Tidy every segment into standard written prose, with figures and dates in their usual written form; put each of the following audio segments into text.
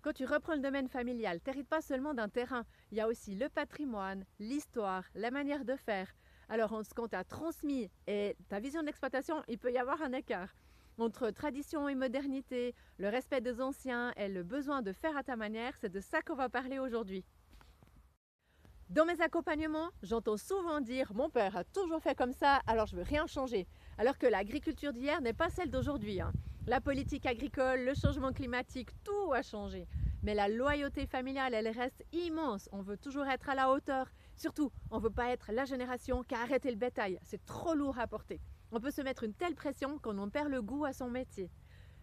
Quand tu reprends le domaine familial, tu n'hérites pas seulement d'un terrain, il y a aussi le patrimoine, l'histoire, la manière de faire. Alors, ce qu'on t'a transmis et ta vision de l'exploitation, il peut y avoir un écart. Entre tradition et modernité, le respect des anciens et le besoin de faire à ta manière, c'est de ça qu'on va parler aujourd'hui. Dans mes accompagnements, j'entends souvent dire « mon père a toujours fait comme ça, alors je veux rien changer ». Alors que l'agriculture d'hier n'est pas celle d'aujourd'hui. La politique agricole, le changement climatique, tout a changé. Mais la loyauté familiale, elle reste immense. On veut toujours être à la hauteur. Surtout, on ne veut pas être la génération qui a arrêté le bétail. C'est trop lourd à porter. On peut se mettre une telle pression qu'on en perd le goût à son métier.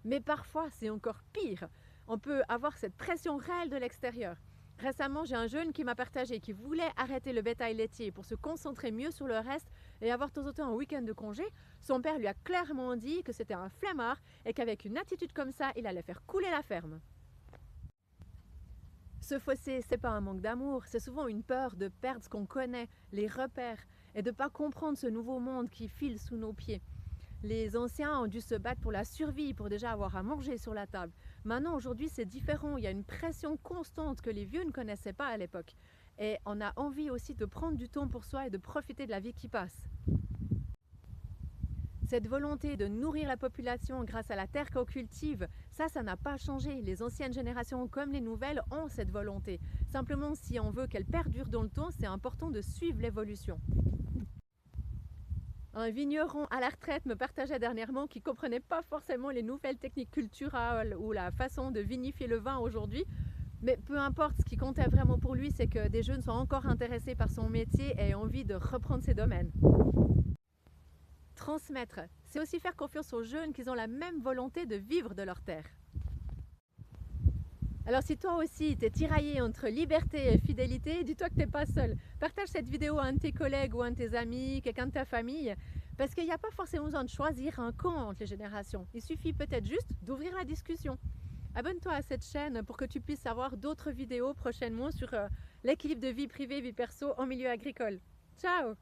Mais parfois, c'est encore pire. On peut avoir cette pression réelle de l'extérieur. Récemment, j'ai un jeune qui m'a partagé qu'il voulait arrêter le bétail laitier pour se concentrer mieux sur le reste et avoir de temps en temps un week-end de congé. Son père lui a clairement dit que c'était un flemmard et qu'avec une attitude comme ça, il allait faire couler la ferme. Ce fossé, c'est pas un manque d'amour, c'est souvent une peur de perdre ce qu'on connaît, les repères, et de ne pas comprendre ce nouveau monde qui file sous nos pieds. Les anciens ont dû se battre pour la survie, pour déjà avoir à manger sur la table. Maintenant, aujourd'hui, c'est différent. Il y a une pression constante que les vieux ne connaissaient pas à l'époque. Et on a envie aussi de prendre du temps pour soi et de profiter de la vie qui passe. Cette volonté de nourrir la population grâce à la terre qu'on cultive, ça n'a pas changé. Les anciennes générations comme les nouvelles ont cette volonté. Simplement, si on veut qu'elle perdure dans le temps, c'est important de suivre l'évolution. Un vigneron à la retraite me partageait dernièrement qu'il ne comprenait pas forcément les nouvelles techniques culturelles ou la façon de vinifier le vin aujourd'hui. Mais peu importe, ce qui comptait vraiment pour lui, c'est que des jeunes sont encore intéressés par son métier et aient envie de reprendre ces domaines. Transmettre, c'est aussi faire confiance aux jeunes qu'ils ont la même volonté de vivre de leur terre. Alors si toi aussi t'es tiraillé entre liberté et fidélité, dis-toi que t'es pas seul. Partage cette vidéo à un de tes collègues ou à un de tes amis, quelqu'un de ta famille, parce qu'il n'y a pas forcément besoin de choisir un camp entre les générations. Il suffit peut-être juste d'ouvrir la discussion. Abonne-toi à cette chaîne pour que tu puisses avoir d'autres vidéos prochainement sur l'équilibre de vie privée, vie perso en milieu agricole. Ciao!